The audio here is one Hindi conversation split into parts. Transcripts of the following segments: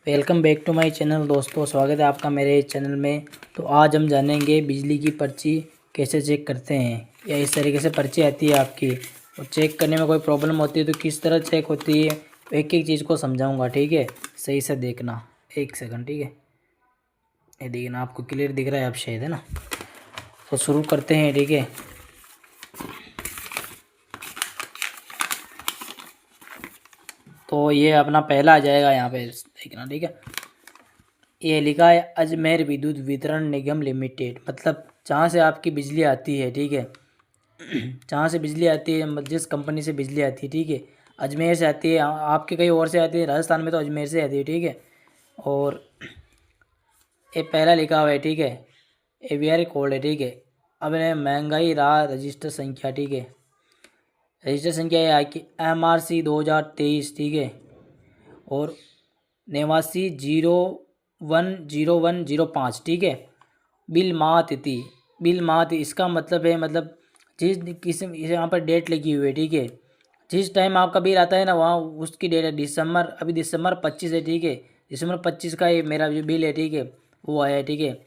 Welcome back to my channel दोस्तों, स्वागत है आपका मेरे चैनल में। तो आज हम जानेंगे बिजली की पर्ची कैसे चेक करते हैं, या इस तरीके से पर्ची आती है आपकी और चेक करने में कोई प्रॉब्लम होती है तो किस तरह चेक होती है, एक एक चीज़ को समझाऊंगा। ठीक है, सही से देखना। एक सेकंड, ठीक है। ये देखना, आपको क्लियर दिख रहा है, आप शायद, है ना। तो शुरू करते हैं, ठीक है। तो ये अपना पहला आ जाएगा यहाँ पे, देखना, ठीक है। ये लिखा है अजमेर विद्युत वितरण निगम लिमिटेड, मतलब जहाँ से आपकी बिजली आती है, ठीक है। जहाँ से बिजली आती है, जिस कंपनी से बिजली आती है, ठीक है। अजमेर से आती है, आपके कहीं और से आती है, राजस्थान में तो अजमेर से आती है, ठीक है। और ये पहला लिखा हुआ है, ठीक है। एवीआर कोड है, ठीक है। अब महंगाई राह रजिस्टर संख्या, ठीक है। रजिस्टर संख्या ये आपकी MRC 2023, ठीक है। और 89 01 01 05, ठीक है। बिल माह तिथि, बिल माह तिथि इसका मतलब है, मतलब जिस किस यहाँ पर डेट लगी हुई है, ठीक है। जिस टाइम आपका बिल आता है ना, वहाँ उसकी डेट है दिसंबर। अभी दिसंबर 25 है, ठीक है। दिसंबर 25 का ये मेरा जो बिल है, ठीक है, वो आया है, ठीक है।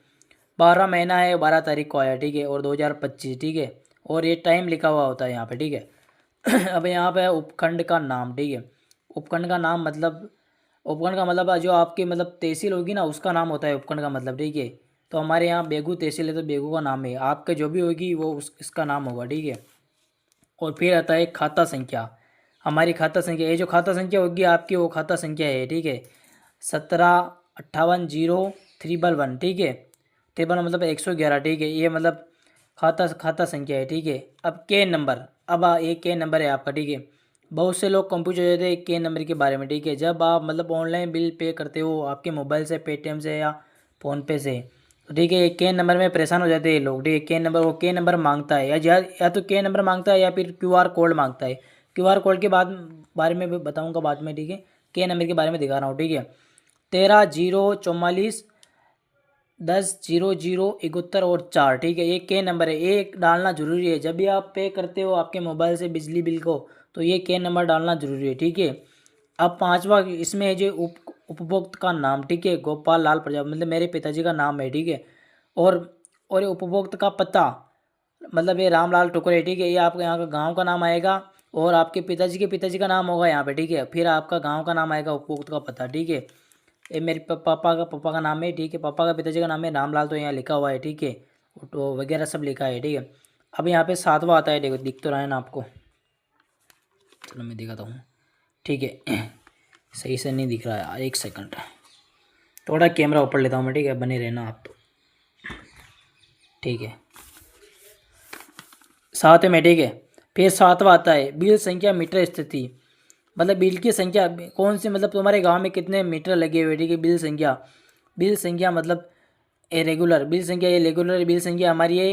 12 महीना है, 12 तारीख को आया, ठीक है। और 2025, ठीक है। और ये टाइम लिखा हुआ होता है यहाँ पे, ठीक है। अब यहाँ पे है उपखंड का नाम, ठीक है। उपखंड का नाम मतलब, उपखंड का मतलब जो आपकी मतलब तहसील होगी ना, उसका नाम होता है उपखंड का मतलब, ठीक है। तो हमारे यहाँ बेगू तहसील है, तो बेगू का नाम है। आपके जो भी होगी वो इसका नाम होगा, ठीक है। और फिर आता है खाता संख्या। हमारी खाता संख्या, ये जो खाता संख्या होगी आपकी, वो खाता संख्या है, ठीक है। 17 58 0 1 ठीक है। टेबल मतलब 111, ठीक है। ये मतलब खाता संख्या है, ठीक है। अब के नंबर, अब एक के नंबर है आपका, ठीक है। बहुत से लोग कंफ्यूज हो जाते हैं के नंबर के बारे में, ठीक है। जब आप मतलब ऑनलाइन बिल पे करते हो आपके मोबाइल से, पेटीएम से या फ़ोनपे से, तो ठीक है, के नंबर में परेशान हो जाते हैं लोग, ठीक है। के नंबर, वो के नंबर मांगता है, या तो के नंबर मांगता है या फिर QR कोड मांगता है। QR कोड के बाद बारे में भी बताऊँगा बाद में, ठीक है। के नंबर के बारे में दिखा रहा हूँ, ठीक है। 13 0 44 10 0 0 71 और 4, ठीक है। ये के नंबर है, ये डालना जरूरी है। जब भी आप पे करते हो आपके मोबाइल से बिजली बिल को, तो ये के नंबर डालना जरूरी है, ठीक है। अब पांचवा इसमें है जो उपभोक्ता का नाम, ठीक है। गोपाल लाल प्रजापति, मतलब मेरे पिताजी का नाम है, ठीक है। और और ये उपभोक्ता का पता, मतलब ये रामलाल टुकड़े, ठीक है। ये आपके यहाँ का गांव का नाम आएगा, और आपके पिताजी का नाम होगा यहाँ पे, ठीक है। फिर आपका गांव का नाम आएगा, उपभोक्ता का पता, ठीक है। ये मेरे पापा का नाम है, ठीक है। पापा का पिताजी का नाम है रामलाल, तो यहाँ लिखा हुआ है, ठीक है। तो वगैरह सब लिखा है, ठीक है। अब यहाँ पे सातवां आता है, देखो दिख तो रहा है ना आपको, चलो मैं दिखाता हूँ, ठीक है। सही से नहीं दिख रहा है, एक सेकंड, थोड़ा कैमरा ऊपर लेता हूँ मैं, ठीक है। बने रहना आप तो, ठीक है। सात में, ठीक है। फिर सातवां आता है बिल संख्या मीटर स्थिति, मतलब बिल की संख्या कौन सी, मतलब तुम्हारे गांव में कितने मीटर लगे हुए, ठीक है। बिल संख्या मतलब ये रेगुलर बिल संख्या, ये रेगुलर बिल संख्या हमारी है।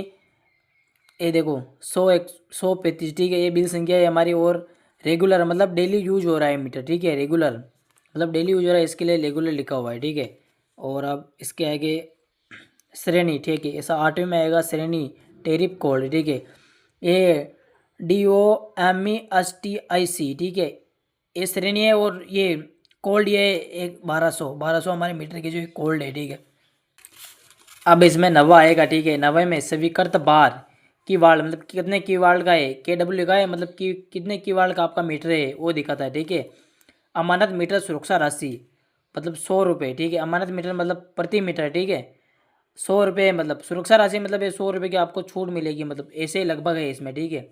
ये देखो 135, ठीक है। ये बिल संख्या है हमारी। और रेगुलर मतलब डेली यूज हो रहा है मीटर, ठीक है। रेगुलर मतलब डेली यूज हो रहा है, इसके लिए रेगुलर लिखा हुआ है, ठीक है। और अब इसके आगे श्रेणी, ठीक है। ऐसा 8वें में आएगा श्रेणी, टेरिफ कोड, ठीक है। ये DOMESTIC, ठीक है। ये श्रेणी है। और ये कोल्ड, ये एक 1200 हमारे मीटर की जो कोल्ड है, ठीक है। अब इसमें नवा आएगा, ठीक है। नवे में स्वीकृत बार की वाल्ड, मतलब कितने की वाल्ड का है, KW का है, मतलब कि कितने की वाल्ड का आपका मीटर है वो दिखाता है, ठीक है। अमानत मीटर सुरक्षा राशि मतलब 100 रुपये, ठीक है। अमानत मीटर मतलब प्रति मीटर, ठीक है। 100 रुपये मतलब सुरक्षा राशि, मतलब ये 100 रुपये की आपको छूट मिलेगी, मतलब ऐसे लगभग है इसमें, ठीक है।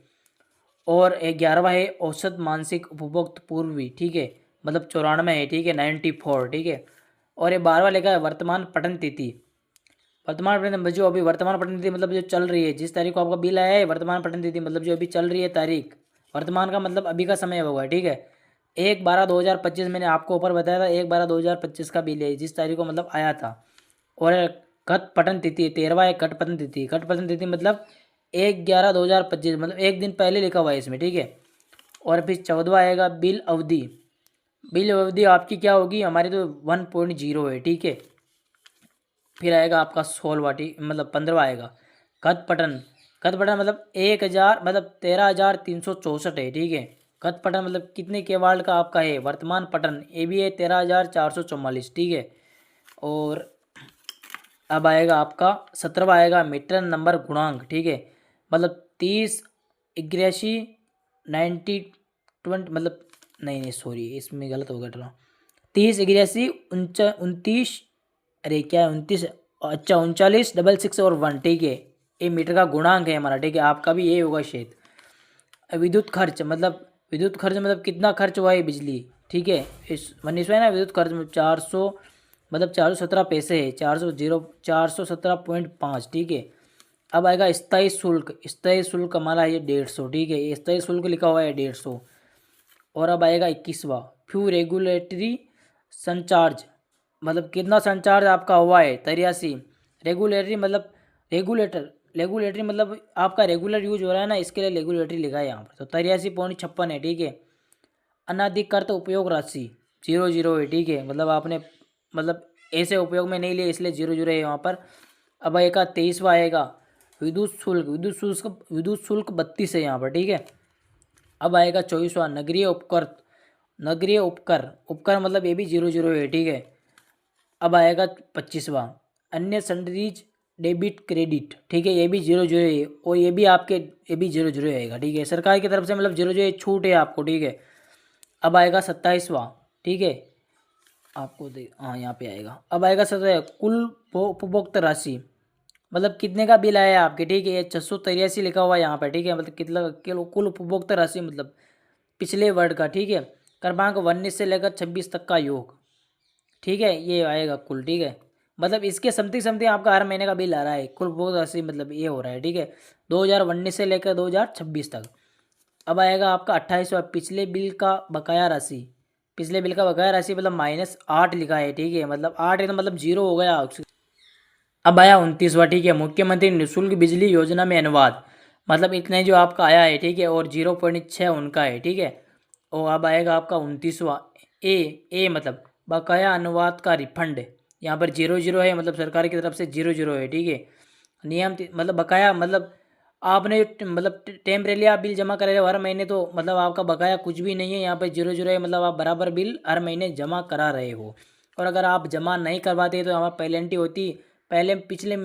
और 11वां है औसत मानसिक उपभोक्त पूर्वी, ठीक है। मतलब 94 है, ठीक है। 94, ठीक है। और ये 12वां लिखा है वर्तमान पठन तिथि। वर्तमान पठन तिथि जो अभी वर्तमान पठन तिथि मतलब जो चल रही है, जिस तारीख को आपका बिल आया है, वर्तमान पठन तिथि मतलब जो अभी चल रही है तारीख। वर्तमान का मतलब अभी का समय होगा, ठीक है। 1/12/2025 मैंने आपको ऊपर बताया था, 1/12/2025 का बिल है, जिस तारीख को मतलब आया था। और घट पठन तिथि 13वां है घट पठन तिथि। घट पठन तिथि मतलब 1/11/2025, मतलब एक दिन पहले लिखा हुआ है इसमें, ठीक है। और फिर 14वां आएगा बिल अवधि। बिल अवधि आपकी क्या होगी, हमारी तो 1.0 है, ठीक है। फिर आएगा आपका 16वां, ठीक मतलब 15वां आएगा खत पठन। खत पठन मतलब 1000, मतलब 13,364 है, ठीक है। गत पठन मतलब कितने केवाल्ट का आपका है, वर्तमान पठन ये भी है 13,444, ठीक है। और अब आएगा आपका 17वां आएगा मीटर नंबर गुणांक, ठीक है। मतलब 30, 81, 90, 20 मतलब नहीं सॉरी इसमें गलत हो गया थोड़ा। 30, 81, 29, अरे क्या 29, अच्छा 39, 66 और 1, ठीक है। ये मीटर का गुणांक है हमारा, ठीक है। आपका भी ये होगा शायद। विद्युत खर्च मतलब कितना खर्च हुआ है बिजली, ठीक है। इस 19 है ना, विद्युत खर्च में 400 मतलब 417 पैसे है, 417.5, ठीक है। अब आएगा स्थायी शुल्क। स्थायी शुल्क हमारा ये 150, ठीक है। ये स्थायी शुल्क लिखा हुआ है 150। और अब आएगा 21वां फ्यू रेगुलेटरी संचार्ज, मतलब कितना संचार्ज आपका हुआ है 83। रेगुलेटरी मतलब रेगुलेटरी मतलब आपका रेगुलर यूज हो रहा है ना, इसके लिए रेगुलेटरी लिखा है यहाँ पर। तो 83.56 है, ठीक है। अनाधिकृत उपयोग राशि 00 है, ठीक है। मतलब आपने मतलब ऐसे उपयोग में नहीं लिए इसलिए 00 है वहाँ पर। अब आएगा 23वां आएगा विद्युत शुल्क। विद्युत शुल्क 32 है यहाँ पर, ठीक है। अब आएगा 24वां नगरीय उपकर मतलब ये भी 00 है, ठीक है। अब आएगा 25वां अन्य सैंडरीज डेबिट क्रेडिट, ठीक है। ये भी 00 है और ये भी आपके ये भी 00 आएगा, ठीक है। सरकार की तरफ से मतलब 00 छूट है आपको, ठीक है। अब आएगा 27वां, ठीक है। आपको हाँ यहाँ पे आएगा। अब आएगा 27 कुल उपभोक्ता राशि, मतलब कितने का बिल आया आपके, ठीक है। ये 683 लिखा हुआ है यहाँ पर, ठीक है। मतलब कितना कुल उपभोक्ता राशि मतलब पिछले वर्ड का, ठीक है। क्रमांक 19 से लेकर 26 तक का योग, ठीक है। ये आएगा कुल, ठीक है। मतलब इसके समथिंग आपका हर महीने का बिल आ रहा है, कुल उपभोक्ता राशि मतलब ये हो रहा है, ठीक है। 2019 से लेकर 2026 तक। अब आएगा आपका 28वां पिछले बिल का बकाया राशि। पिछले बिल का बकाया राशि मतलब -8 लिखा है, ठीक है। मतलब 8 है तो मतलब 0 हो गया। अब आया 29वां, ठीक है। मुख्यमंत्री निःशुल्क बिजली योजना में अनुवाद, मतलब इतने जो आपका आया है, ठीक है। और 0.6 उनका है, ठीक है। और अब आएगा आपका 29वां ए मतलब बकाया अनुवाद का रिफंड। यहाँ पर 00 है, मतलब सरकार की तरफ से 00 है, ठीक है। मतलब बकाया मतलब आपने मतलब टेम्परेली आप बिल जमा कर रहे हो हर महीने, तो मतलब आपका बकाया कुछ भी नहीं है। यहाँ पर 00 है, मतलब आप बराबर बिल हर महीने जमा करा रहे हो। और अगर आप जमा नहीं करवाते तो यहाँ पर पेनल्टी होती। पहले पिछले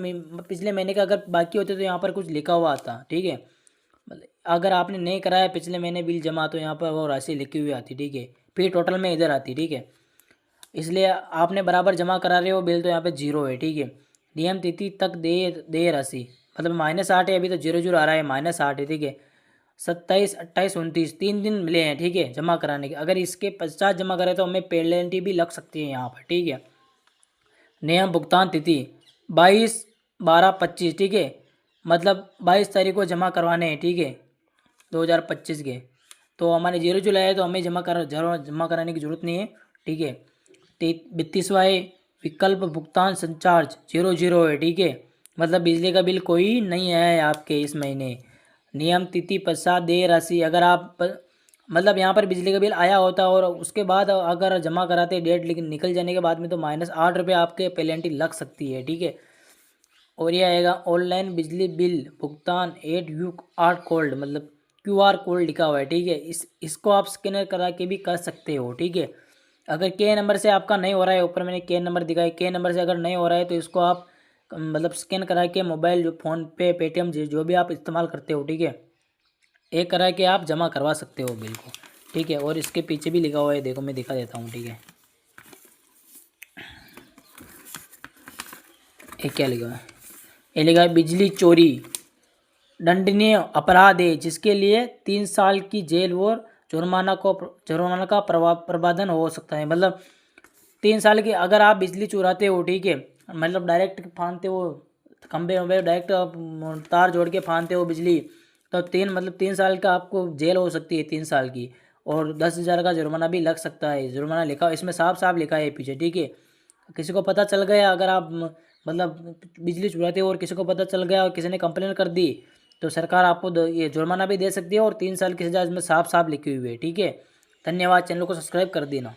महीने का अगर बाकी होते तो यहाँ पर कुछ लिखा हुआ आता, ठीक है। मतलब अगर आपने नहीं कराया पिछले महीने बिल जमा तो यहाँ पर वो राशि लिखी हुई आती, ठीक है। फिर टोटल में इधर आती, ठीक है। इसलिए आपने बराबर जमा करा रहे हो बिल तो यहाँ पे 0 है, ठीक है। नियम तिथि तक दे राशि मतलब -8 है, अभी तो 00 आ रहा है, -8 है, ठीक है। 27, 28, 29 3 दिन मिले हैं, ठीक है, जमा कराने के। अगर इसके पश्चात जमा करें तो हमें पेनल्टी भी लग सकती है यहाँ पर, ठीक है। नियम भुगतान तिथि 22/12/25, ठीक है। मतलब 22 तारीख को जमा करवाने हैं, ठीक है, 2025 के। तो हमारे 00 आए तो हमें जमा कराने की ज़रूरत नहीं है, ठीक है। 32वां है विकल्प भुगतान संचार्ज 00 है, ठीक है। मतलब बिजली का बिल कोई नहीं आया है आपके इस महीने। नियम तिथि पश्चात देय राशि, अगर आप मतलब यहाँ पर बिजली का बिल आया होता और उसके बाद अगर जमा कराते डेट लेकिन निकल जाने के बाद में तो -8 रुपये आपके पेनल्टी लग सकती है, ठीक है। और ये आएगा ऑनलाइन बिजली बिल भुगतान QR कोड, मतलब QR कोड लिखा हुआ है, ठीक है। इसको आप स्कैनर करा के भी कर सकते हो, ठीक है। अगर के नंबर से आपका नहीं हो रहा है, ऊपर मैंने के नंबर दिखाया, के नंबर से अगर नहीं हो रहा है तो इसको आप मतलब स्कैन करा के मोबाइल जो फ़ोन पे पेटीएम जो भी आप इस्तेमाल करते हो, ठीक है, ये करा के आप जमा करवा सकते हो बिल को, ठीक है। और इसके पीछे भी लिखा हुआ है, देखो मैं दिखा देता हूँ, ठीक है। ये क्या लिखा है, ये लिखा है बिजली चोरी दंडनीय अपराध है जिसके लिए 3 साल की जेल और जुर्माना का प्रावधान हो सकता है। मतलब 3 साल की अगर आप बिजली चुराते हो, ठीक है, मतलब डायरेक्ट फानते हो खंबे वंबे, डायरेक्ट आप तार जोड़ के फानते हो बिजली, तो 3 साल का आपको जेल हो सकती है, 3 साल की। और 10,000 का जुर्माना भी लग सकता है। जुर्माना लिखा इसमें साफ साफ लिखा है पीछे, ठीक है। किसी को पता चल गया अगर आप मतलब बिजली चुराते हो और किसी को पता चल गया और किसी ने कंप्लेन कर दी तो सरकार आपको ये जुर्माना भी दे सकती है और 3 साल की सजा इसमें साफ साफ लिखी हुई है, ठीक है। धन्यवाद, चैनल को सब्सक्राइब कर देना।